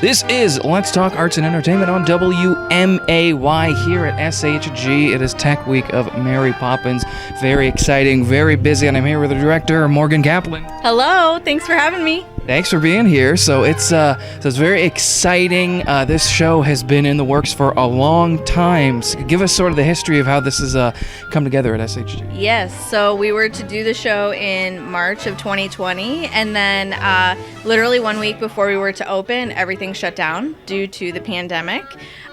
This is Let's Talk Arts and Entertainment on WMAY here at SHG. It is Tech Week of Mary Poppins. Very exciting, very busy, and I'm here with the director, Morgan Kaplan. Hello, thanks for having me. Thanks for being here. So it's very exciting. This show has been in the works for a long time. So give us sort of the history of how this has come together at SHG. Yes, so we were to do the show in March of 2020, and then literally 1 week before we were to open, everything shut down due to the pandemic.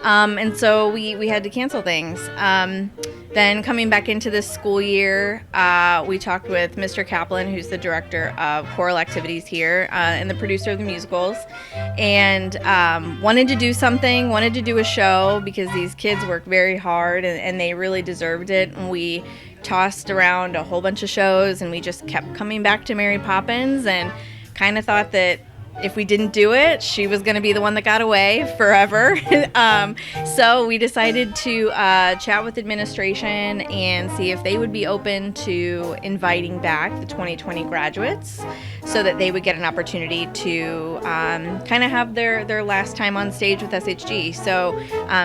And so we had to cancel things. Then coming back into this school year, we talked with Mr. Kaplan, who's the director of choral activities here and the producer of the musicals, and wanted to do something, wanted to do a show because these kids work very hard and they really deserved it. And we tossed around a whole bunch of shows and we just kept coming back to Mary Poppins and kind of thought that if we didn't do it, she was going to be the one that got away forever. So we decided to chat with administration and see if they would be open to inviting back the 2020 graduates so that they would get an opportunity to kind of have their last time on stage with SHG. So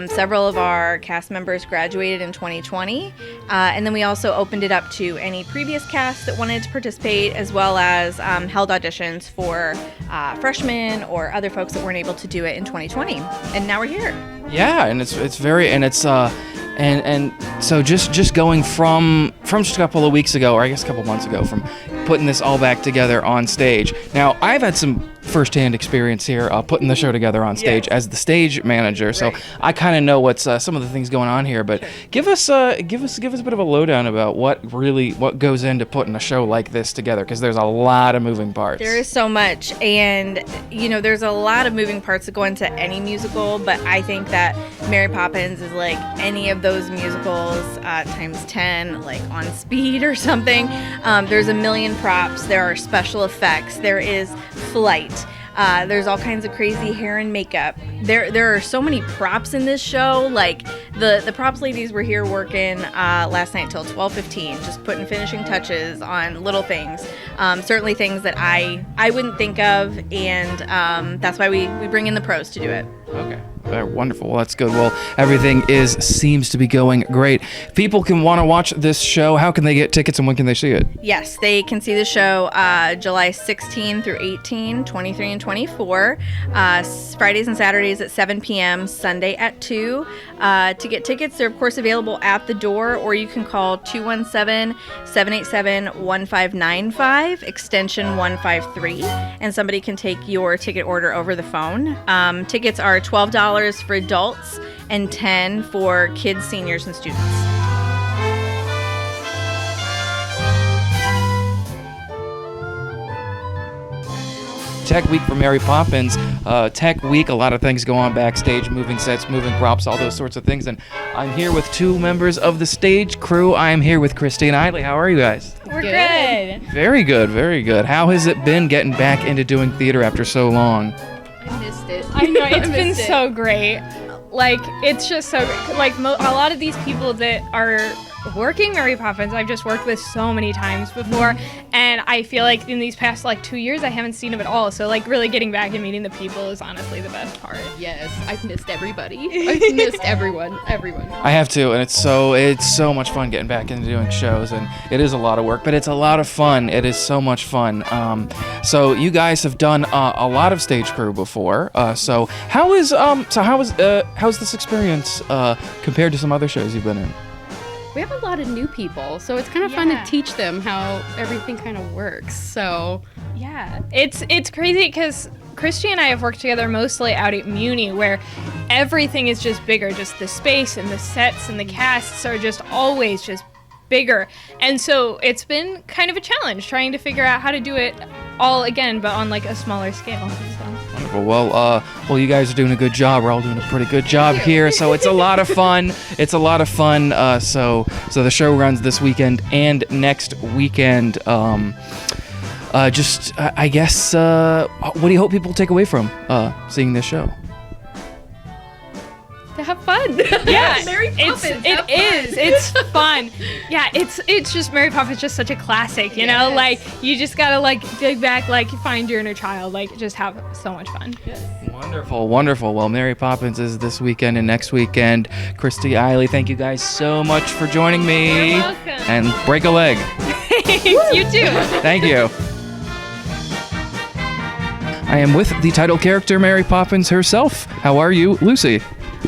several of our cast members graduated in 2020. And then we also opened it up to any previous cast that wanted to participate, as well as held auditions for freshmen or other folks that weren't able to do it in 2020, and now we're here. Yeah, and it's very, and it's and so just going from just a couple of weeks ago, or I guess a couple months ago, from putting this all back together on stage. Now I've had some firsthand experience here putting the show together on stage as the stage manager, so Right. I kind of know what's some of the things going on here. But give us a bit of a lowdown about what goes into putting a show like this together, because there's a lot of moving parts. There is so much, and there's a lot of moving parts that go into any musical, but I think that Mary Poppins is like any of those musicals times 10, like on speed or something. There's a million props, there are special effects, there is flight. There's all kinds of crazy hair and makeup. There are so many props in this show. Like the props ladies were here working last night till 12:15, just putting finishing touches on little things. Certainly things that I wouldn't think of, and that's why we bring in the pros to do it. Okay. Wonderful. Well, that's good. Well, everything seems to be going great. People can want to watch this show. How can they get tickets and when can they see it? Yes, they can see the show July 16 through 18, 23 and 24, Fridays and Saturdays at 7 p.m., Sunday at 2. To get tickets, they're of course available at the door, or you can call 217-787-1595, extension 153, and somebody can take your ticket order over the phone. Tickets are $12 for adults and $10 for kids, seniors, and students. Tech Week for Mary Poppins. Tech Week, a lot of things go on backstage, moving sets, moving props, all those sorts of things. And I'm here with two members of the stage crew. I am here with Christine Idley. How are you guys? We're good. Very good, very good. How has it been getting back into doing theater after so long? I missed it. I know, it's been missed it. so great. Like, it's just so great. Like, a lot of these people that are working Mary Poppins, I've just worked with so many times before, and I feel like in these past, 2 years, I haven't seen them at all. So, really getting back and meeting the people is honestly the best part. Yes, I've missed everybody. I've missed everyone. I have to, and it's so much fun getting back into doing shows, and it is a lot of work, but it's a lot of fun. It is so much fun. So you guys have done a lot of stage crew before. So how's this experience compared to some other shows you've been in? We have a lot of new people, so it's kind of fun to teach them how everything kind of works. So Yeah, it's crazy because Christy and I have worked together mostly out at Muni, where everything is just bigger. Just the space and the sets and the casts are just always just bigger. And so it's been kind of a challenge trying to figure out how to do it all again, but on a smaller scale. So. Wonderful. Well, you guys are doing a good job. We're all doing a pretty good job here. So it's a lot of fun. So the show runs this weekend and next weekend. I guess, what do you hope people take away from seeing this show? To have fun. Yeah, Mary Poppins. it is. It's fun. Yeah, it's just Mary Poppins, just such a classic. You know, like you just gotta like dig back, like find your inner child, like just have so much fun. Wonderful, wonderful. Well, Mary Poppins is this weekend and next weekend. Christy, Eiley, thank you guys so much for joining me. You're welcome. And break a leg. You too. Thank you. I am with the title character, Mary Poppins herself. How are you, Lucy?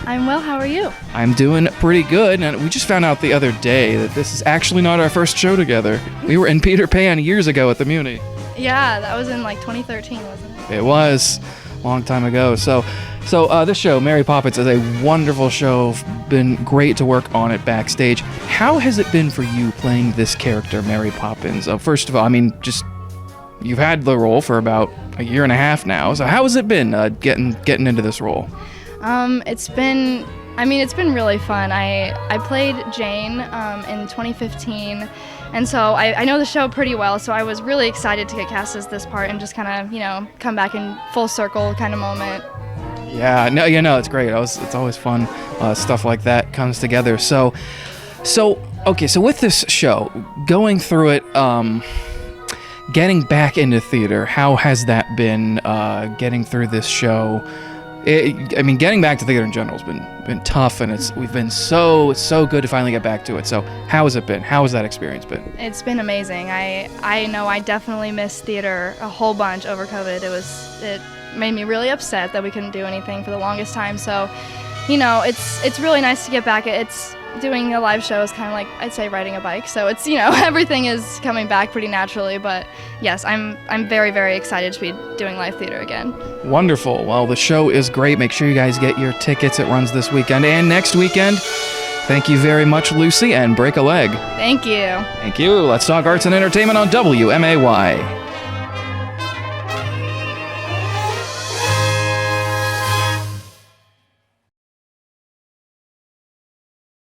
I'm well, how are you? I'm doing pretty good, and we just found out the other day that this is actually not our first show together. We were in Peter Pan years ago at the Muni. Yeah, that was in like 2013, wasn't it? It was a long time ago. So this show, Mary Poppins, is a wonderful show. Been great to work on it backstage. How has it been for you playing this character, Mary Poppins? First of all, I mean, just you've had the role for about a year and a half now. So how has it been getting into this role? It's been really fun. I played Jane in 2015, and so I know the show pretty well, so I was really excited to get cast as this part and just kind of, come back in full circle kind of moment. Yeah, no, it's great. It's always fun. Stuff like that comes together. So with this show, going through it, getting back into theater, how has that been, getting through this show? Getting back to theater in general has been tough, and we've been so good to finally get back to it. So how has it been? How has that experience been? It's been amazing. I know I definitely missed theater a whole bunch over COVID. It made me really upset that we couldn't do anything for the longest time. So, it's really nice to get back. It's doing a live show is kind of like, I'd say, riding a bike. So it's, everything is coming back pretty naturally. But yes, I'm very, very excited to be doing live theater again. Wonderful. Well, the show is great. Make sure you guys get your tickets. It runs this weekend and next weekend. Thank you very much, Lucy, and break a leg. Thank you. Thank you. Let's talk arts and entertainment on WMAY.